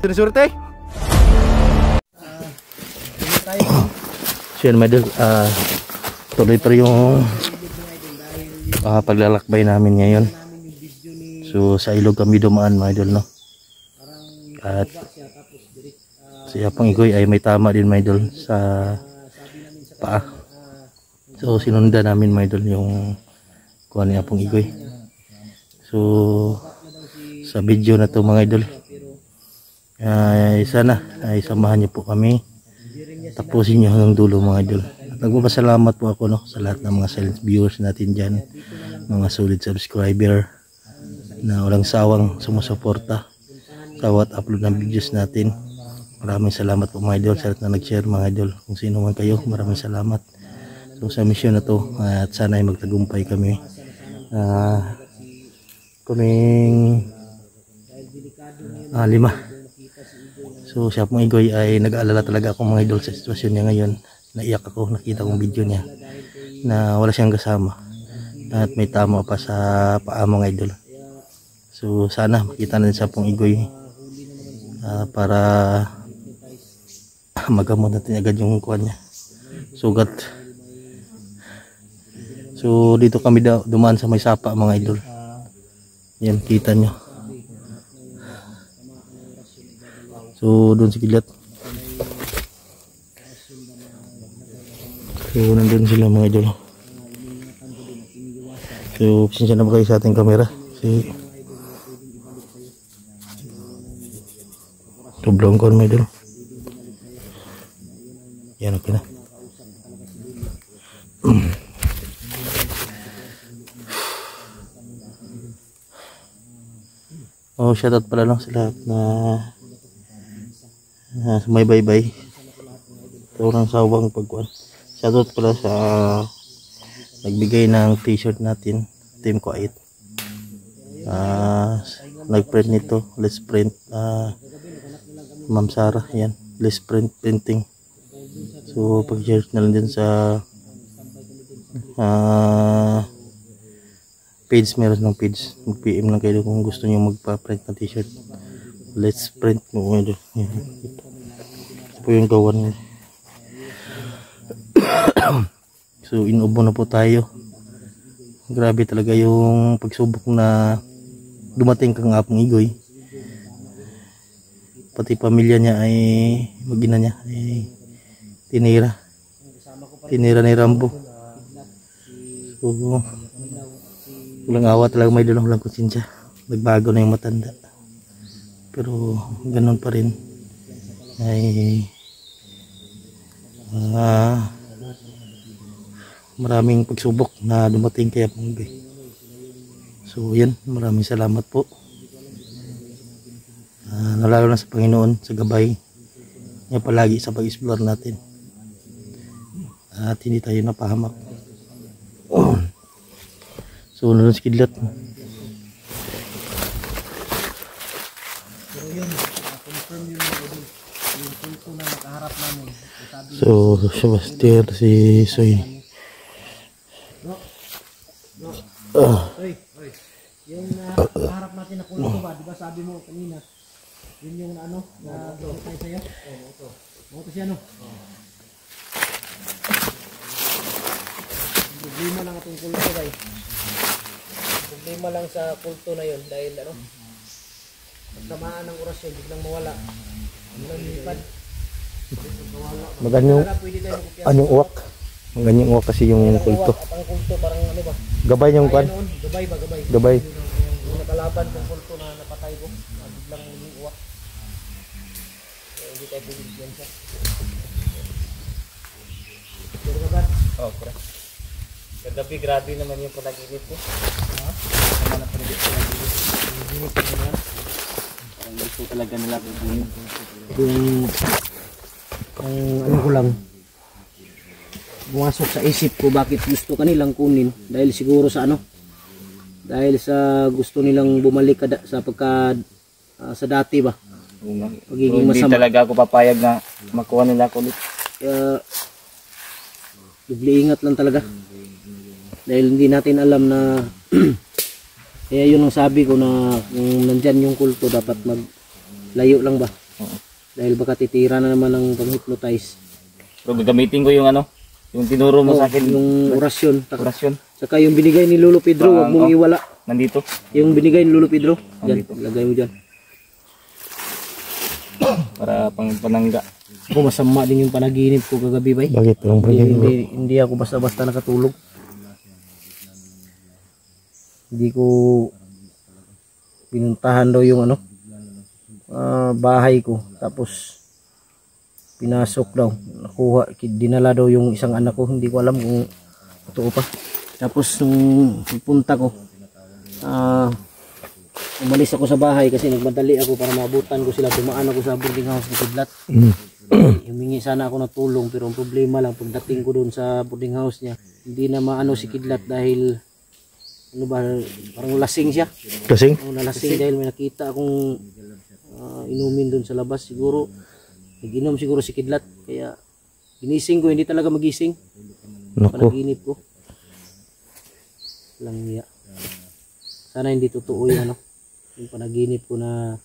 Sinusurte. So yan mga idol, tuloy pa rin yung paglalakbay namin ngayon. So sa ilog kami dumaan mga idol, no? At si Apong Igoy ay may tama din mga idol sa paa. So sinundan namin mga idol yung kuha ni Apong Igoy. So sa video na to mga idol, sana ay samahan niyo po kami, tapusin niyo hanggang dulo mga idol. At nagpapasalamat po ako, no, sa lahat ng mga silent viewers natin dyan, mga solid subscriber na walang sawang sumusuporta sa bawat upload ng videos natin. Maraming salamat po mga idol sa lahat na nag-share mga idol. Kung sino man kayo, maraming salamat. So sa mission na to, at sana ay magtagumpay kami. Kaming 5. So siya pong Igoy ay nag-aalala talaga ako mga idol sa sitwasyon niya ngayon. Naiyak ako, nakita kong video niya na wala siyang kasama at may tama pa sa paa mga idol. So sana makita natin sa pong Igoy para magamot natin agad yung kuwan niya, sugat. So dito kami dumaan sa may sapa mga idol. Yan, kita nyo. So doon sa kilat. So nandun sila mga idol. So pasensya na ba kayo sa ating kamera kasi tublong ko mga idol. Yan, okay na. Oh, shoutout pala lang sa lahat na may bye-bye. Ito lang sawang pagkuhan. Shoutout pala sa nagbigay ng t-shirt natin, Team Kuwait. Nag-print nito, Let's Print, Ma'am Sarah, yan, Let's Print Printing. So pag-share na lang din sa page, meron ng page, mag-PM lang kayo kung gusto niyo magpa-print ng t-shirt. Let's Print mo ito po yung gawan niya. So inubo na po tayo. Grabe talaga yung pagsubok na dumating kang Apong Igoy. Pati pamilya niya ay mag-ina niya ay tinira ni Rambo. So walang awa talaga may idol, walang konsensya. Nagbago na yung matanda, pero ganun pa rin ay maraming pagsubok na dumating kay Apong Igoy. So yan, maraming salamat po, lalo na sa Panginoon sa gabay niya palagi sa pag-explore natin at hindi tayo napahamak. So nandun sa kidlat. So Sebastian, si Soy. Yung nakaharap natin na kulto ba, di ba sabi mo kanina, yun yung ano, na tayo sa'yo? Oo, ito siya, no? Problema lang itong kulto, guys. Problema lang sa kulto na yun, dahil ano, pagtamaan ng orasyon, biglang mawala. Biglang lipad. Maganyong uwak. Maganyong uwak kasi yung kulto. At ang kulto parang ano ba? Gabay yung kwan? Gabay ba, gabay. Gabay. Yung nakalaban ng kulto na napatay ko, biglang uwak. Hindi tayo pwede bigyan siya. Pero ka ba? Oo, correct. Kagabi, grabe naman yung panaginip ko. Sama na panaginip ko. Panaginip ko naman. Ang gusto talaga nila kukunin. Ang ano ko lang, bumasok sa isip ko bakit gusto kanilang kunin. Dahil siguro sa ano, dahil sa gusto nilang bumalik sa pagka sa dati ba. Pagiging hindi masama. talaga ako papayag na makuha nila ako ulit. Kaya ingat lang talaga. Dahil hindi natin alam na kaya yun ang sabi ko na kung nandyan yung kulto dapat maglayo lang ba. Dahil baka titira na naman ng pag-hypnotize. Pero gagamitin ko yung ano, yung tinuro mo sa akin, Yung orasyon. orasyon. Saka yung binigay ni Lolo Pedro, wag mong iwala. Nandito. Yung binigay ni Lolo Pedro, dyan, lagay mo dyan. Para pang panangga. Ako masama din yung panaginip ko kagabi bay. Bakit? Anong Hindi, problema bro? hindi ako basta-basta nakatulog. Hindi ko pinuntahan daw yung ano, bahay ko. Tapos pinasok daw, nakuha, dinala daw yung isang anak ko. Hindi ko alam kung totoo pa. Tapos nung pupunta ko, umalis ako sa bahay kasi nagmadali ako para maabutan ko sila. Dumaan ako sa boarding house ni Kidlat. Humingi sana ako ng tulong, pero ang problema lang pagdating ko doon sa boarding house niya, hindi na maano si Kidlat dahil ano ba, parang lasing siya. Kasing? Nalasing dahil may nakita akong inumin doon sa labas. Siguro nag-inom siguro si Kidlat, kaya ginising ko, hindi talaga magising. Naku. Panaginip ko lang niya. Sana hindi totoo yung ano, yung panaginip ko na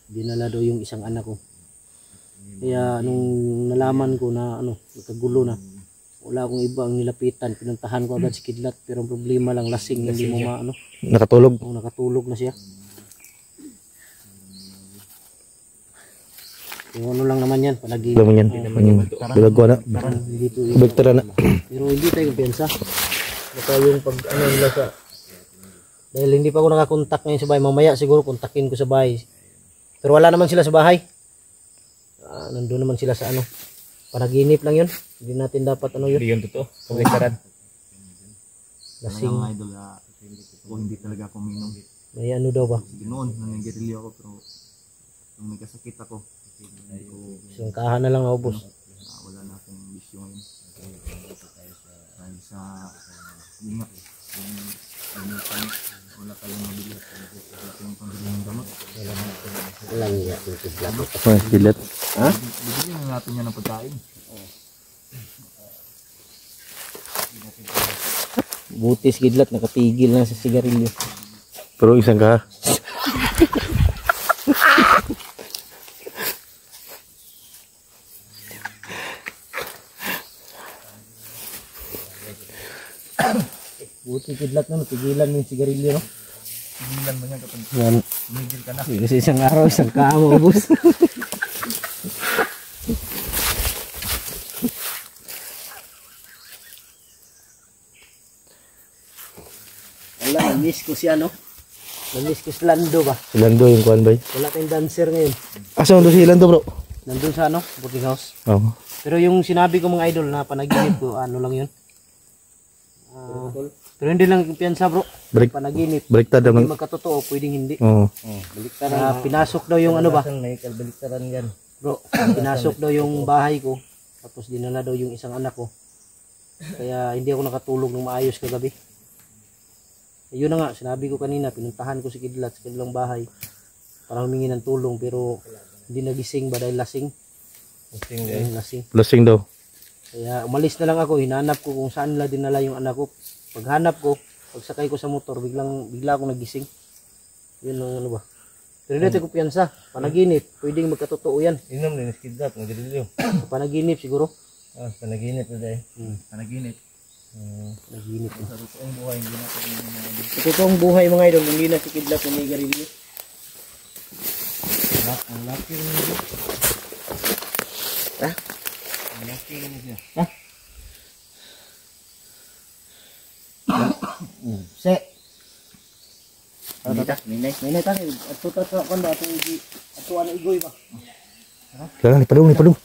dinala daw yung isang anak ko. Kaya nung nalaman ko na ano, nagkagulo na, wala akong iba ang nilapitan. Pinuntahan ko agad si Kidlat, pero ang problema lang lasing, hindi mo maano. Nakatulog? Kung nakatulog na siya. Yung ano lang naman yan, panaginip. Alam mo yan? Bilagwa na. Hindi to Bagtara na. pero hindi tayo kumpiyansa. Baka yung pag ano nila sa, dahil hindi pa ako nakakontak ngayon sa bahay, mamaya siguro kontakin ko sa bahay. Pero wala naman sila sa bahay. Nandun naman sila sa ano, panaginip lang yun. Hindi natin dapat ano yun. Hindi yun totoo. Pagkaran. Lasing. Mga idol, kung hindi talaga ako minom. May ano daw ba? Sige noon, nangyayari ako, pero nung nagkasakit ako, hindi ko, Singkahan na lang ako, boss. wala na akong bisyo ngayon. Dahil sa, yun nga, wala tayong mabili. Wala tayong pambili ng gamot. Walang iya, Kidlat. Ay, Kidlat. Ha? Bibili na natin yan ng pagkain. Buti si Kidlat, nakatigil na sa sigarilyo. Pero isang ka. Buti Kidlat na, natigilan mo yung sigarilyo, no? Sigilan mo yan kapag Yan. tumigil ka na. Kasi isang araw, isang kamo, boss. Wala, miss ko siya, no? Na-miss ko si Lando ba? Si Lando yung kuhan ba? Wala tayong dancer ngayon. Asa nandun si Lando bro? Nandun sa ano, boarding house. Oo. Pero yung sinabi ko mga idol na panaginip ko, ano lang yun? Pero hindi lang piyansa bro. Balik- Panaginip. Baliktad Hindi naman. magkatotoo, pwedeng hindi. Oo. Pinasok daw yung ano ba? Baliktaran yan. Bro, pinasok daw yung bahay ko. Tapos dinala daw yung isang anak ko. Kaya hindi ako nakatulog ng maayos kagabi. Yun na nga, sinabi ko kanina, pinuntahan ko si Kidlat sa kanilang bahay para humingi ng tulong, pero hindi nagising ba dahil lasing. Lasing. Lasing daw. Kaya umalis na lang ako, hinanap ko kung saan nila dinala yung anak ko. Paghanap ko, pagsakay ko sa motor, bigla ako nagising. Yun ang ano ba. Pero hindi ko piyansa, panaginip, pwedeng magkatotoo yan. Inom din si Kidlat, nagdilyo. Panaginip siguro. Panaginip na dahil. Panaginip. Panaginip. Sa totoong buhay, hindi natin yung Sa totoong buhay mga idol, hindi na si Kidlat na may garilyo. ang laki rin nito. Ha? Ang laki rin niya. Se. Minay. May natan, ato kan ba ato ano igoy ba? Kailangan ni padung, ni padung.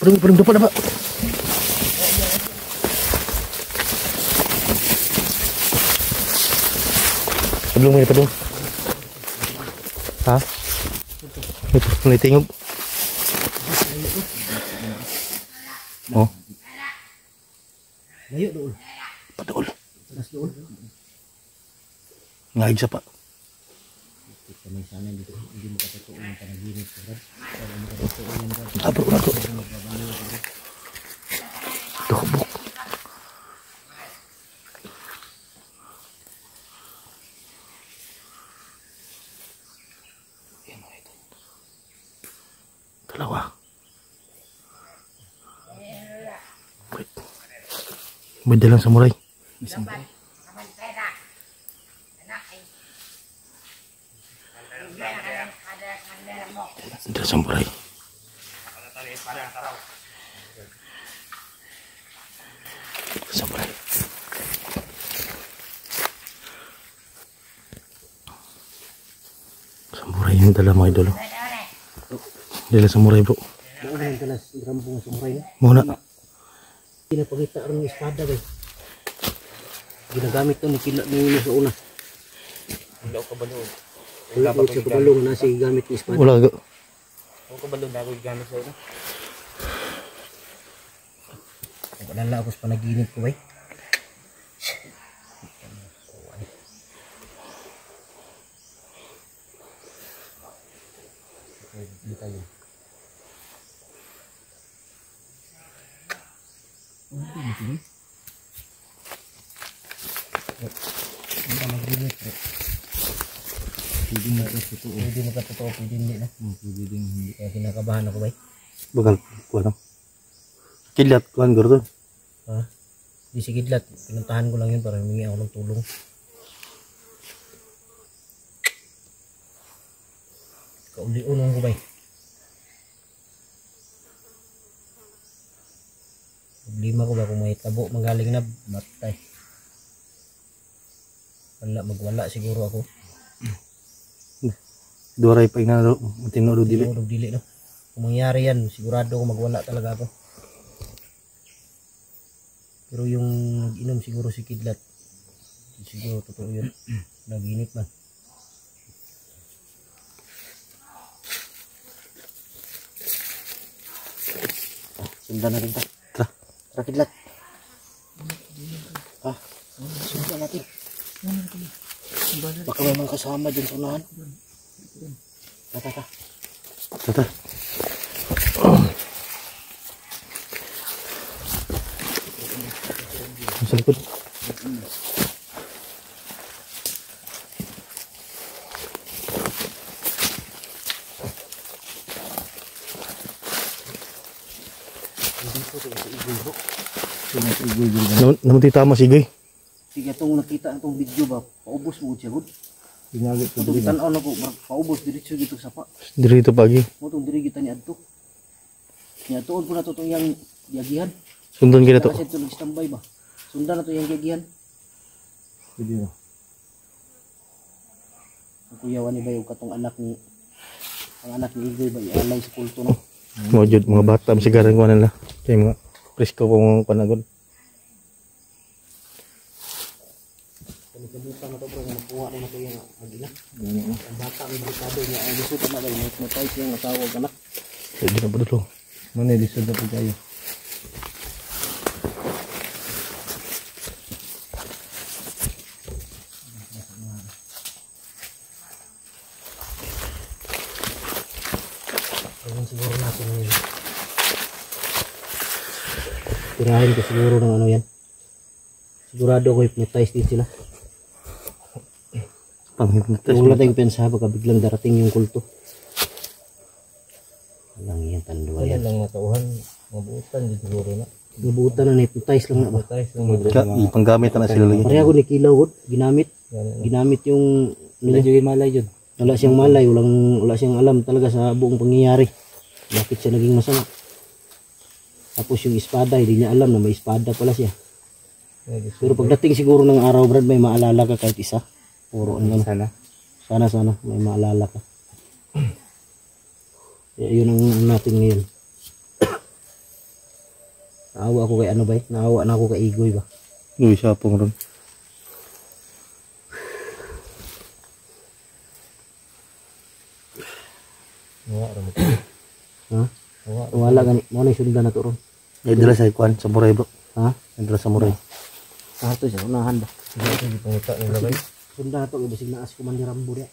Padung dapat dapat. Padung ni padung. Ha? Ito, mulai tingog. Oh, Layo doon. padul. Taas doon. Ngaig sa pa. Kami sana dito, hindi mo katotoo yung panaginip. Abro na to. Tukbok. Dalawa. Wait. May dalang samurai. Dalang samurai. Samurai. Samurai yung dala mga idol. Dala samurai bro. Ano yung talas, rambong samurai na. Muna. Pinapakita rin ng espada ba. Ginagamit to ni Kila ni sa una. Wala ko kabalo. Wala po sa kabalong na si gamit ni espada. Wala ga. Ako kabalo na ako gamit sa una. Nagkalala ako sa panaginip ko ba. Di tayo. Pwede magkatotoo, pwede hindi na. Pwede din hindi. Kaya kinakabahan ako ba. Bagal. Kuha no. Kilat. Kuhan garo. Ha? Di si Kidlat. Pinuntahan ko lang yun para humingi ako ng tulong. Kauli-ulong ko ba. Problema ko ba kung may tabo magaling na matay. Wala magwala siguro ako. Duray pa ina tinuro dili. Siguro dili no. Kung mangyari yan, sigurado ko magwala talaga ako. Pero yung nag-inom siguro si Kidlat. Siguro totoo yun. Naginip man. Sundan na rin ta. Tara. Tara Kidlat. Ha? Sundan natin. Baka may mga kasama dyan sa unahan. Tata. Tata. Sa likod. Namunti tama sige. Sige itong nakita itong video ba, paubos mo siya good. Ginagit ko Itong tanaw na ko, paubos diretso dito sa pa. Dito pagi. Mo itong diri kita ni Adto. Niya tuon po na ito itong yung yagihan. Sundon kita to. Kasi ito nag-standby ba. Sundan na ito yung yagihan. Pwede na. Ang kuyawan ni ba yung katong anak ni, ang anak ni Igoy ba, ialay sa kulto no. Mga jud mga bata masigaran ko nila. Kay mga presko po mga panagod. Kalimutan na ito bro, makuha na ito yung agila. Ang bata ang delikado niya, ang lisod na ba, matay siya yung asawa ng anak. Pwede na po dito. Mana lisod na po kayo. Ayun siguro natin yun. Tirahin ko siguro ng ano yan. Sigurado ko hypnotize din sila. Pang-hypnotize. Wala tayong pensa baka biglang darating yung kulto. Walang yan tanduan yan. Lang matauhan. Mabutan din siguro na. Nabutan na hypnotize lang na ba. Ipanggamit na sila lagi. Pareha ko ni Kilaw ginamit. Ginamit yung Malay yun. wala siyang malay, wala siyang alam talaga sa buong pangyayari. Bakit siya naging masama? Tapos yung espada, hindi niya alam na may espada pala siya. Pero pagdating siguro ng araw, Brad, may maalala ka kahit isa. Puro ano lang. Sana may maalala ka. Yun ang natin ngayon. Naawa ako kay ano ba? Naawa na ako kay Igoy ba? Uy, siya pong ron. Ha? Wala gani. Mo na sundan na to ron. Ay dala sa kwan, samurai bro. Ha? Ay dala samurai. Sa to siya unahan ba? Pangita nila ba? Sundan na to basig na as Commander Rambo dia.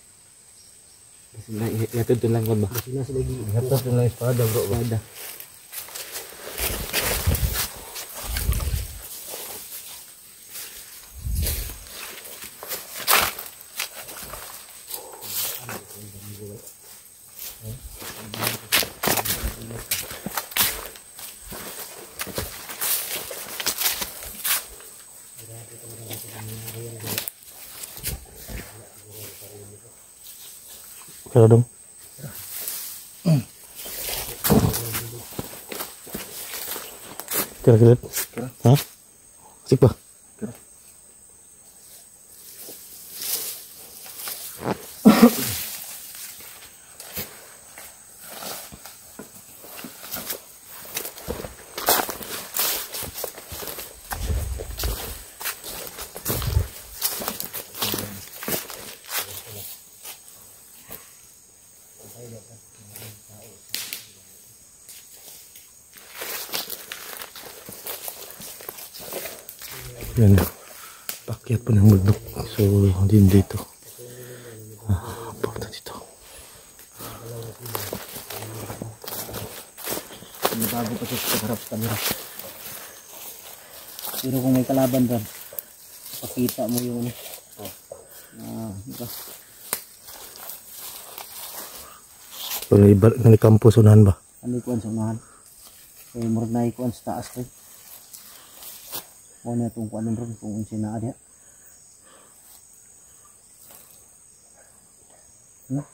Yatod lang ko ba? Basig na sila gi. Yatod lang espada bro. Espada. Kaya dong. Kira-kira. Hah? Asik ba? Yan. Pakyat po ng bundok. So, din dito. Punta dito. May bago pa siya sa harap camera. Pero kung may kalaban rin, pakita mo yung Pero iba ng campus unahan ba? ano ko sa unahan. Kaya murag na ikuan sa taas rin. O na itong kuanan rin kung sinaa diya.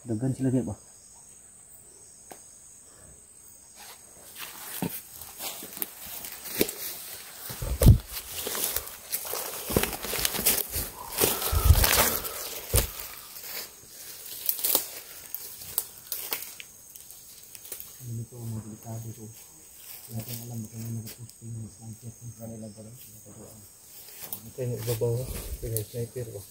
Dagan sila diya ba? Ini po ang mga delikado ko. Natin alam mo kung ano nag-posting ng sunset ng kanila ba rin. Ito yung ibabaw. Pinay-sniper ba?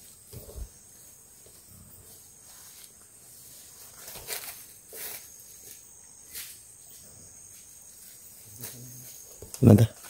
Nada.